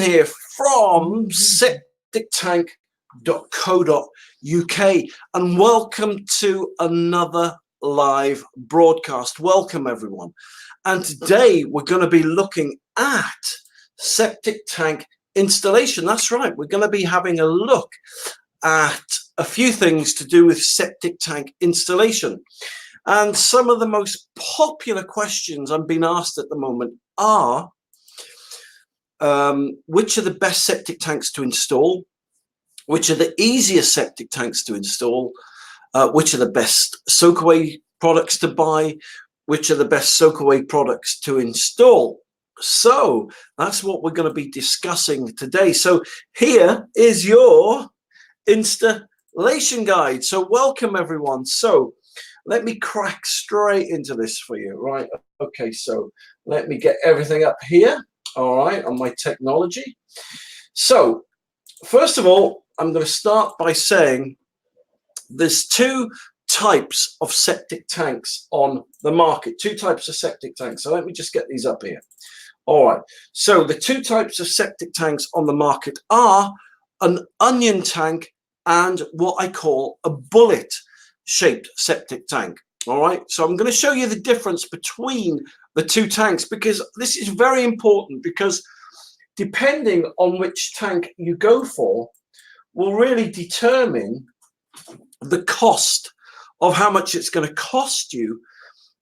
here from septictank.co.uk, and welcome to another live broadcast. Welcome everyone. And today we're going to be looking at septic tank installation. That's right, we're going to be having a look at a few things to do with septic tank installation. And some of the most popular questions I'm being asked at the moment are which are the best septic tanks to install, which are the easiest septic tanks to install, which are the best soakaway products to buy, which are the best soakaway products to install. So that's what we're going to be discussing today. So here is your installation guide. So welcome everyone. So let me crack straight into this for you, right? Okay, so let me get everything up here, all right, on my technology. So first of all, I'm going to start by saying there's two types of septic tanks on the market, two types of septic tanks. So let me just get these up here. All right, so the two types of septic tanks on the market are an onion tank and what I call a bullet shaped septic tank. All right, so I'm going to show you the difference between the two tanks, because this is very important, because depending on which tank you go for will really determine the cost of how much it's going to cost you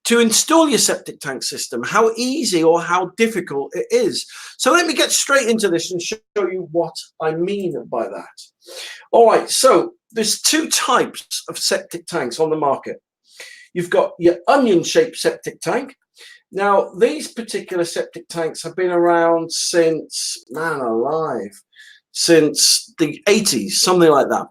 to install your septic tank system, how easy or how difficult it is. So let me get straight into this and show you what I mean by that. All right, so there's two types of septic tanks on the market. You've got your onion-shaped septic tank. Now, these particular septic tanks have been around since, man alive, since the 80s, something like that,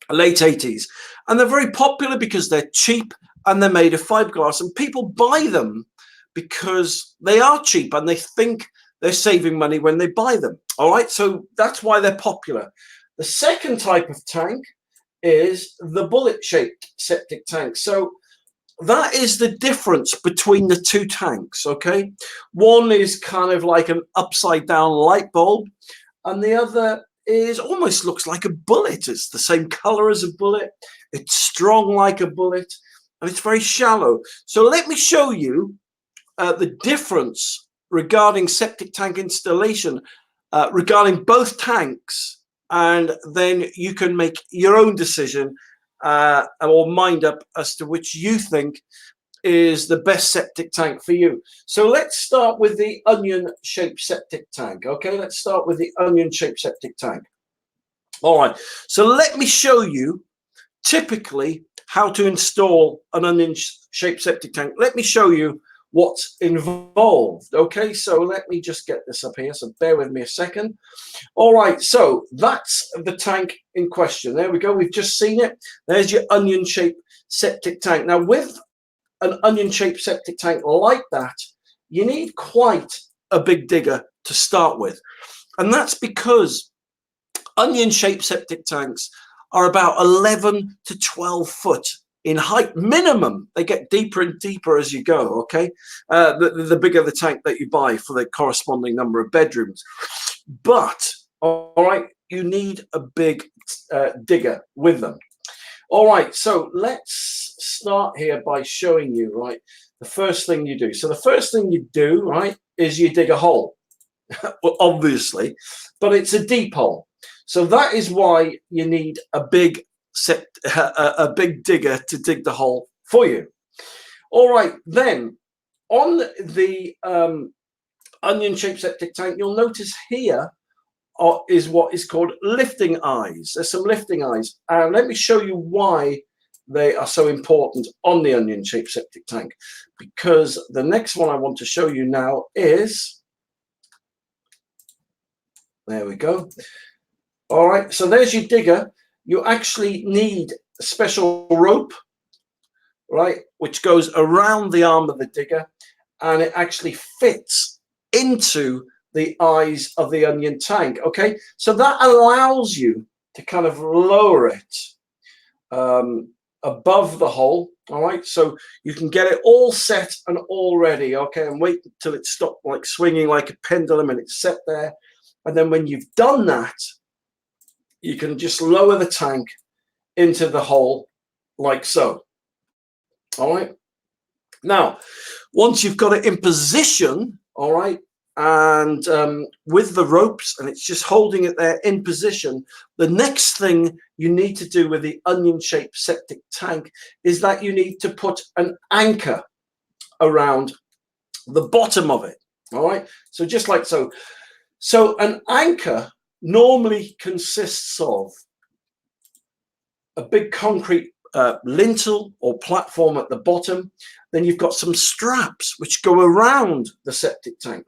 late 80s. And they're very popular because they're cheap and they're made of fiberglass, and people buy them because they are cheap and they think they're saving money when they buy them. All right, so that's why they're popular. The second type of tank is the bullet-shaped septic tank. So that is the difference between the two tanks, okay? One is kind of like an upside-down light bulb, and the other is almost looks like a bullet. It's the same color as a bullet. It's strong like a bullet, and it's very shallow. So let me show you the difference regarding septic tank installation, regarding both tanks, and then you can make your own decision or mind up as to which you think is the best septic tank for you. So let's start with the onion-shaped septic tank. Okay, let's start with the onion-shaped septic tank. All right, so let me show you typically how to install an onion-shaped septic tank. Let me show you what's involved. Okay, so let me just get this up here, so bear with me a second. All right, so that's the tank in question. There we go, we've just seen it. There's your onion-shaped septic tank. Now, with an onion-shaped septic tank like that, you need quite a big digger to start with, and that's because onion-shaped septic tanks are about 11 to 12 foot in height minimum. They get deeper and deeper as you go, okay? The bigger the tank that you buy for the corresponding number of bedrooms. But, all right, you need a big digger with them. All right, so let's start here by showing you, right, the first thing you do. So the first thing you do, right, is you dig a hole, well, obviously, but it's a deep hole. So that is why you need a big digger to dig the hole for you. All right, then on the onion-shaped septic tank, you'll notice here is what is called lifting eyes. There's some lifting eyes, and let me show you why they are so important on the onion-shaped septic tank, because the next one I want to show you now is, there we go. All right, so there's your digger. You actually need a special rope, right, which goes around the arm of the digger, and it actually fits into the eyes of the onion tank, okay? So that allows you to kind of lower it above the hole, all right? So you can get it all set and all ready, okay? And wait until it stops like swinging like a pendulum and it's set there. And then when you've done that, you can just lower the tank into the hole like so. All right. Now, once you've got it in position, all right, and with the ropes, and it's just holding it there in position, the next thing you need to do with the onion-shaped septic tank is that you need to put an anchor around the bottom of it. All right. So just like so. So an anchor normally consists of a big concrete lintel or platform at the bottom. Then you've got some straps which go around the septic tank.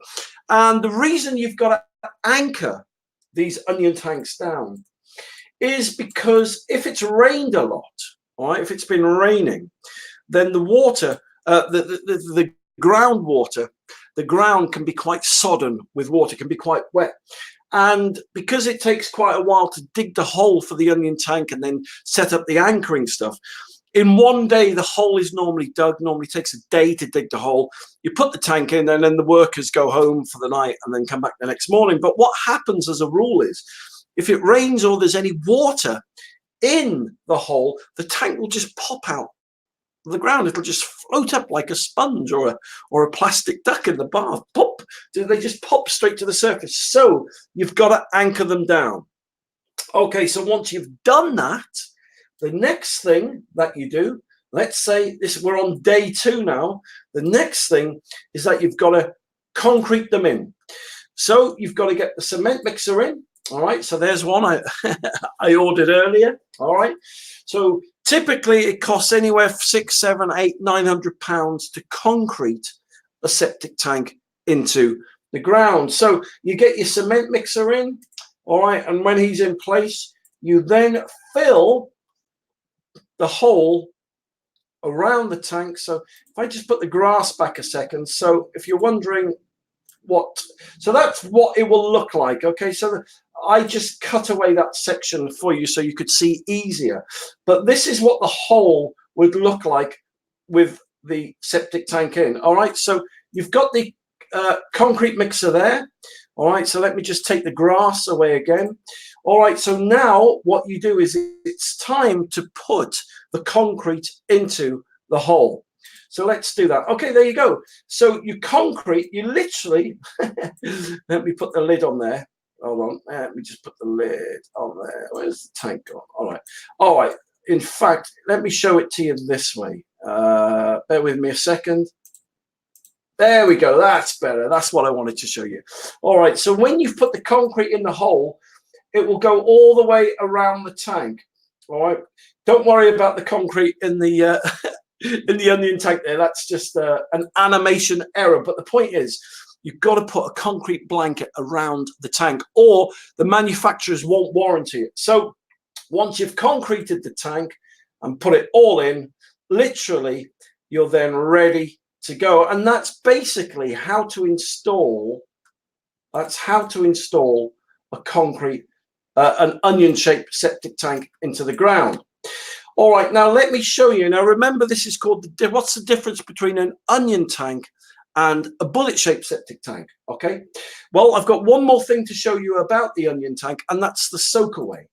And the reason you've got to anchor these onion tanks down is because if it's rained a lot, all right, if it's been raining, then the water, the groundwater, the ground can be quite sodden with water, can be quite wet. And because it takes quite a while to dig the hole for the onion tank and then set up the anchoring stuff, in one day the hole is normally dug. Normally takes a day to dig the hole. You put the tank in and then the workers go home for the night and then come back the next morning. But what happens as a rule is, if it rains or there's any water in the hole, the tank will just pop out of the ground. It'll just float up like a sponge or a plastic duck in the bath. Pop! They just pop straight to the surface. So you've got to anchor them down. Okay, so once you've done that, the next thing that you do, let's say we're on day 2 now. The next thing is that you've got to concrete them in. So you've got to get the cement mixer in. All right, so there's one I ordered earlier. All right, so typically it costs anywhere from £600, £700, £800, £900 to concrete a septic tank into the ground. So you get your cement mixer in, all right, and when he's in place, you then fill the hole around the tank. So if I just put the grass back a second, so if you're wondering so that's what it will look like. Okay, so I just cut away that section for you so you could see easier. But this is what the hole would look like with the septic tank in. All right, so you've got the concrete mixer there. All right, so let me just take the grass away again. All right, so now what you do is it's time to put the concrete into the hole. So let's do that. Okay, there you go. So you literally, let me put the lid on there. Hold on, let me just put the lid on there. Where's the tank gone? All right. In fact, let me show it to you this way. Bear with me a second. There we go. That's better. That's what I wanted to show you. All right, so when you've put the concrete in the hole, it will go all the way around the tank. All right. Don't worry about the concrete in the in the onion tank there. That's just an animation error. But the point is, you've got to put a concrete blanket around the tank, or the manufacturers won't warranty it. So once you've concreted the tank and put it all in, literally, you're then ready to go. And that's basically how to install. That's how to install a concrete, an onion-shaped septic tank into the ground. All right, now let me show you. Now remember, this is called what's the difference between an onion tank and a bullet-shaped septic tank? Okay, well, I've got one more thing to show you about the onion tank, and that's the soakaway.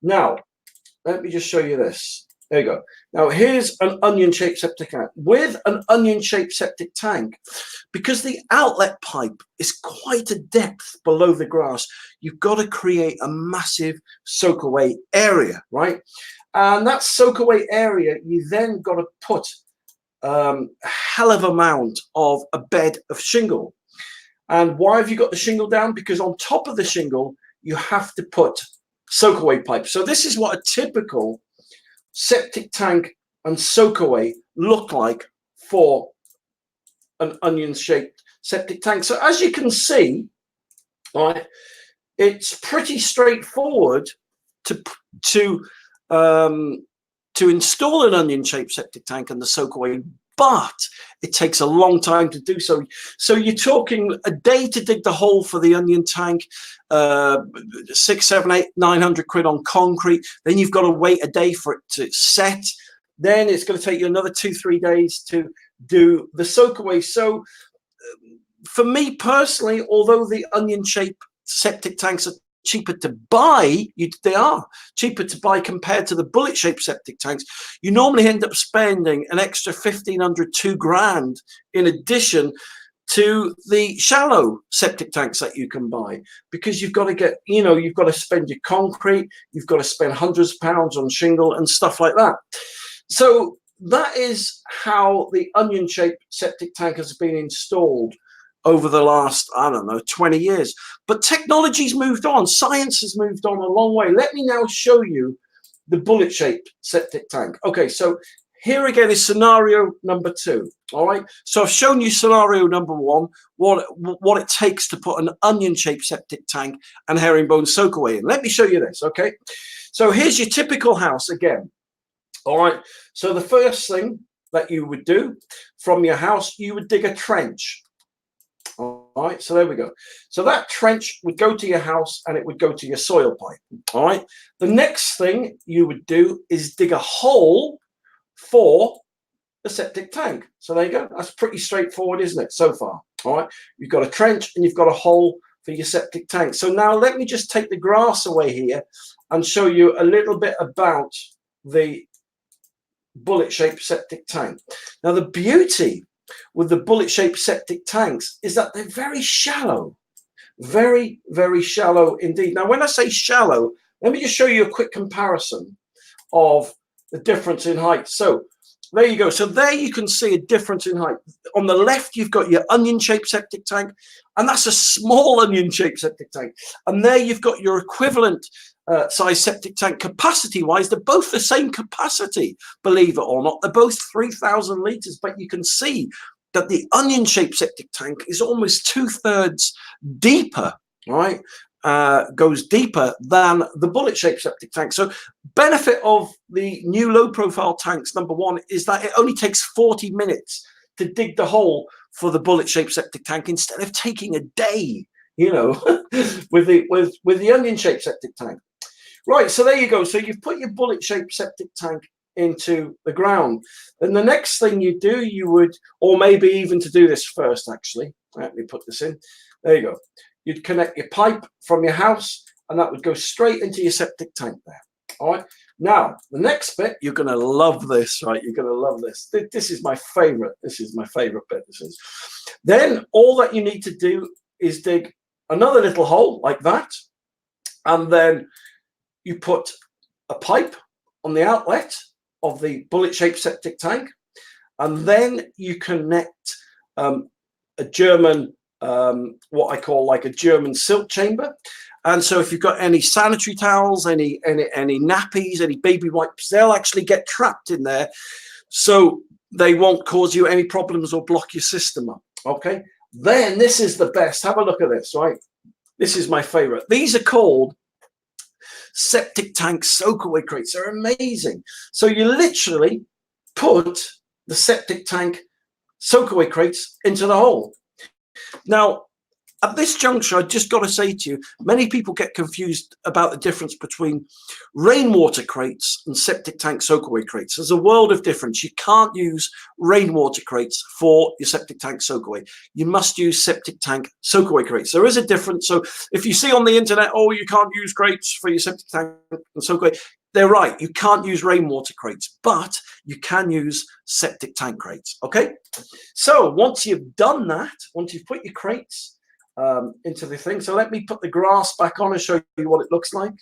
Now, let me just show you this. There you go. Now, here's an onion-shaped septic tank. With an onion-shaped septic tank, because the outlet pipe is quite a depth below the grass, you've got to create a massive soakaway area, right? And that soakaway area, you then got to put a hell of amount of a bed of shingle. And why have you got the shingle down? Because on top of the shingle, you have to put soakaway pipe. So this is what a typical septic tank and soakaway look like for an onion-shaped septic tank. So as you can see, all right, it's pretty straightforward to install an onion-shaped septic tank and the soakaway, but it takes a long time to do so. So you're talking a day to dig the hole for the onion tank, 6, 7, 8, 900 quid on concrete. Then you've got to wait a day for it to set. Then it's going to take you another 2-3 days to do the soakaway. So for me personally, although the onion-shaped septic tanks are cheaper to buy. They are cheaper to buy compared to the bullet-shaped septic tanks. You normally end up spending an extra 1,500, 2,000 in addition to the shallow septic tanks that you can buy, because you've got to get, you've got to spend your concrete, you've got to spend hundreds of pounds on shingle and stuff like that. So that is how the onion-shaped septic tank has been installed over the last, I don't know, 20 years. But technology's moved on. Science has moved on a long way. Let me now show you the bullet-shaped septic tank. Okay, so here again is scenario number 2. All right, so I've shown you scenario number 1, what it takes to put an onion-shaped septic tank and herringbone soakaway in. Let me show you this, okay? So here's your typical house again. All right, so the first thing that you would do from your house, you would dig a trench. All right, so there we go. So that trench would go to your house and it would go to your soil pipe. All right, the next thing you would do is dig a hole for the septic tank. So there you go. That's pretty straightforward, isn't it, so far? All right, you've got a trench and you've got a hole for your septic tank. So now let me just take the grass away here and show you a little bit about the bullet-shaped septic tank. Now, the beauty with the bullet-shaped septic tanks is that they're very shallow. Very, very shallow indeed. Now, when I say shallow, let me just show you a quick comparison of the difference in height. So there you go. So there you can see a difference in height. On the left, you've got your onion-shaped septic tank, and that's a small onion-shaped septic tank. And there you've got your equivalent size septic tank capacity-wise. They're both the same capacity, believe it or not. They're both 3,000 litres, but you can see that the onion-shaped septic tank is almost 2/3 deeper, right? Goes deeper than the bullet-shaped septic tank. So benefit of the new low-profile tanks, number 1, is that it only takes 40 minutes to dig the hole for the bullet-shaped septic tank instead of taking a day, with the onion-shaped septic tank. Right, so there you go. So you've put your bullet-shaped septic tank into the ground. And the next thing you do, you would, or maybe even to do this first, actually. Let me put this in. There you go. You'd connect your pipe from your house, and that would go straight into your septic tank there. All right. Now, the next bit, you're going to love this, right? You're going to love this. This is my favorite. This is my favorite bit. This is. Then all that you need to do is dig another little hole like that, and then you put a pipe on the outlet of the bullet-shaped septic tank, and then you connect a German, what I call like a German silt chamber. And so if you've got any sanitary towels, any nappies, any baby wipes, they'll actually get trapped in there, so they won't cause you any problems or block your system up. Okay, then this is the best. Have a look at this, right? This is my favorite. These are called septic tank soakaway crates. They're amazing. So you literally put the septic tank soakaway crates into the hole. Now, at this juncture, I just got to say to you, many people get confused about the difference between rainwater crates and septic tank soakaway crates. There's a world of difference. You can't use rainwater crates for your septic tank soakaway. You must use septic tank soakaway crates. There is a difference. So if you see on the internet, oh, you can't use crates for your septic tank and soakaway, they're right. You can't use rainwater crates, but you can use septic tank crates. Okay. So once you've done that, once you've put your crates into the thing. So let me put the grass back on and show you what it looks like.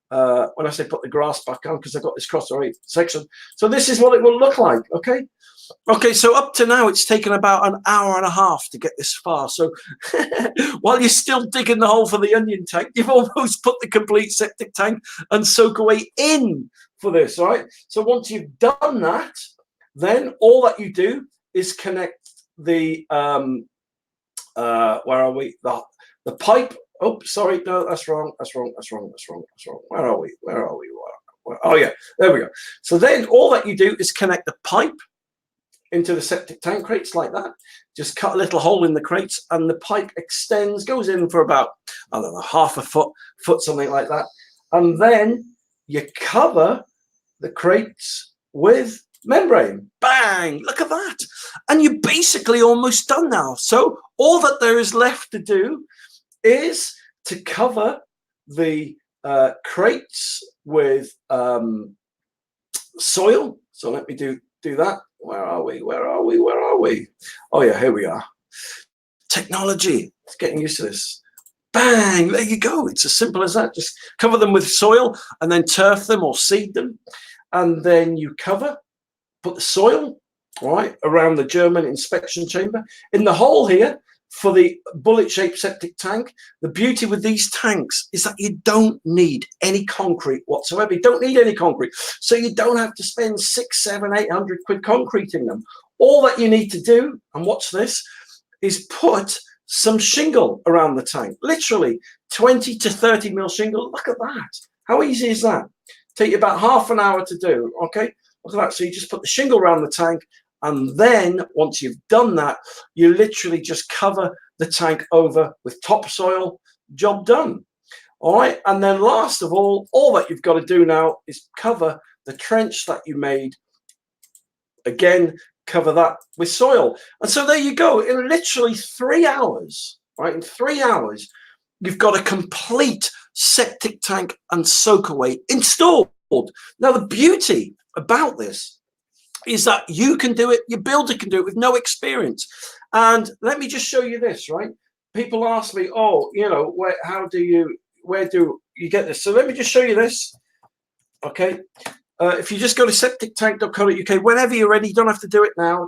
When I say put the grass back on, because I've got this cross-array section. So this is what it will look like, okay? Okay, so up to now, it's taken about an hour and a half to get this far. So while you're still digging the hole for the onion tank, you've almost put the complete septic tank and soakaway in for this, all right? So once you've done that, then all that you do is connect the where are we? The pipe. Oh, sorry, no, that's wrong. Where are we? Oh yeah, there we go. So then all that you do is connect the pipe into the septic tank crates like that. Just cut a little hole in the crates, and the pipe extends, goes in for about, I don't know, half a foot, something like that. And then you cover the crates with membrane. Bang! Look at that. And you're basically almost done now. So all that there is left to do is to cover the crates with soil. So let me do that. Where are we? Oh yeah, here we are. Technology. It's getting used to this. Bang, there you go. It's as simple as that. Just cover them with soil and then turf them or seed them. And then you put the soil, all right, around the German inspection chamber. In the hole here for the bullet-shaped septic tank, the beauty with these tanks is that you don't need any concrete whatsoever. You don't need any concrete. So you don't have to spend 600, 700, 800 quid concreting them. All that you need to do, and watch this, is put some shingle around the tank. Literally 20 to 30 mil shingle. Look at that. How easy is that? Take you about half an hour to do, okay? Look at that. So you just put the shingle around the tank, and then once you've done that, you literally just cover the tank over with topsoil. Job done. All right. And then last of all that you've got to do now is cover the trench that you made. Again, cover that with soil. And so there you go. In literally 3 hours, right? In 3 hours, you've got a complete septic tank and soakaway installed. Now, the beauty about this is that you can do it, your builder can do it with no experience. And let me just show you this, right? People ask me, oh, you know, where do you get this? So let me just show you this. Okay. If you just go to septictank.co.uk, whenever you're ready, you don't have to do it now.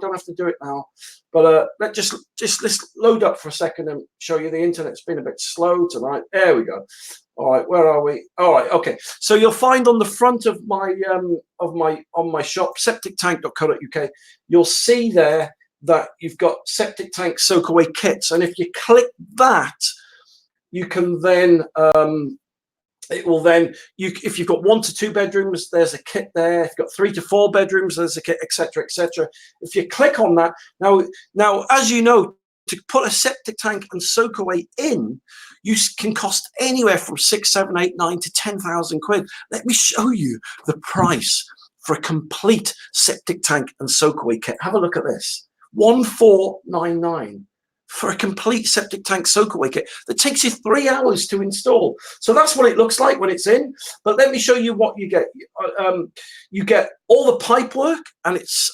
But let's load up for a second and show you. The internet's been a bit slow tonight. There we go. All right, where are we? All right, okay. So you'll find on the front of my shop, septictank.co.uk, you'll see there that you've got septic tank soakaway kits, and if you click that, you can then if you've got 1 to 2 bedrooms, there's a kit there. If you've got 3 to 4 bedrooms, there's a kit, etc., etc. If you click on that, now, as you know, to put a septic tank and soakaway in, you can cost anywhere from 6, 7, 8, 9 to 10,000 quid. Let me show you the price for a complete septic tank and soakaway kit. Have a look at this. 1499 for a complete septic tank soakaway kit that takes you 3 hours to install. So that's what it looks like when it's in. But let me show you what you get. You get all the pipe work, and it's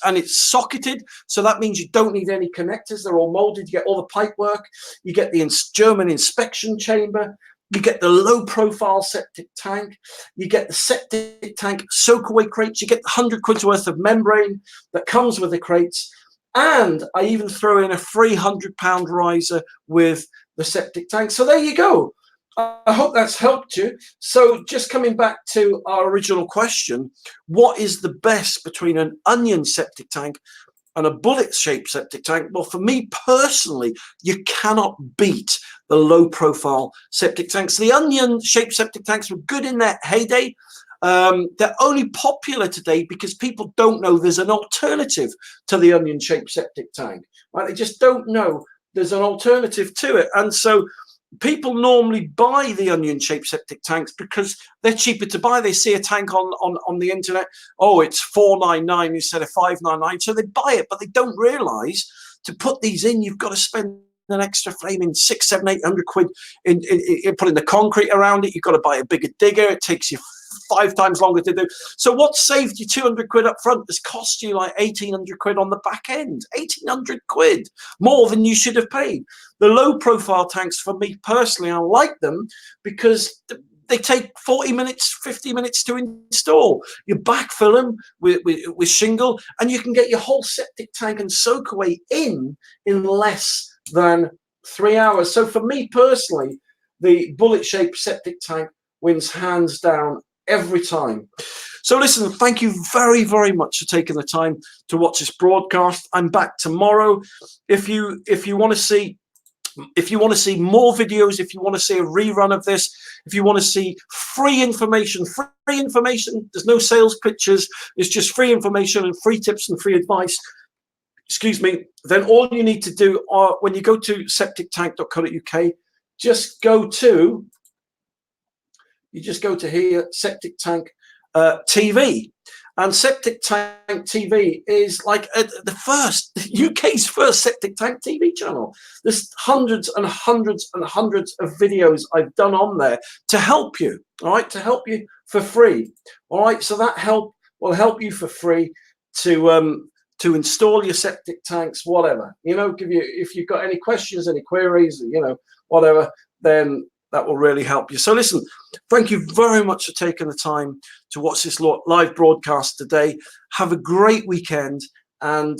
socketed. So that means you don't need any connectors. They're all molded. You get all the pipe work. You get the German inspection chamber. You get the low profile septic tank. You get the septic tank soakaway crates. You get the 100 quid's worth of membrane that comes with the crates. And I even throw in a free £100 riser with the septic tank. So there you go. I hope that's helped you. So just coming back to our original question, what is the best between an onion septic tank and a bullet-shaped septic tank? Well, for me personally, you cannot beat the low-profile septic tanks. The onion-shaped septic tanks were good in their heyday. They're only popular today because people don't know there's an alternative to the onion-shaped septic tank. Right? They just don't know there's an alternative to it. And so people normally buy the onion-shaped septic tanks because they're cheaper to buy. They see a tank on the internet. Oh, it's $499 instead of $599. So they buy it, but they don't realize to put these in, you've got to spend an extra flaming 600, 700, 800 quid in putting the concrete around it. You've got to buy a bigger digger. It takes you 5 times longer to do. So what saved you 200 quid up front has cost you like 1,800 quid on the back end. 1,800 quid more than you should have paid. The low profile tanks, for me personally, I like them because they take 40 minutes, 50 minutes to install. You backfill them with shingle, and you can get your whole septic tank and soakaway in less than 3 hours. So for me personally, the bullet-shaped septic tank wins hands down every time. So listen, thank you very, very much for taking the time to watch this broadcast. I'm back tomorrow. If you want to see more videos, if you want to see a rerun of this, if you want to see free information, there's no sales pitches, it's just free information and free tips and free advice, excuse me, then all you need to do when you go to septictank.co.uk, just go to here, Septic Tank TV, And Septic Tank TV is like the UK's first septic tank TV channel. There's hundreds and hundreds and hundreds of videos I've done on there to help you, all right, to help you for free, all right. So that help will help you for free to install your septic tanks, whatever, you know, give you, if you've got any questions, any queries, you know, whatever, then that will really help you. So listen, thank you very much for taking the time to watch this live broadcast today. Have a great weekend, and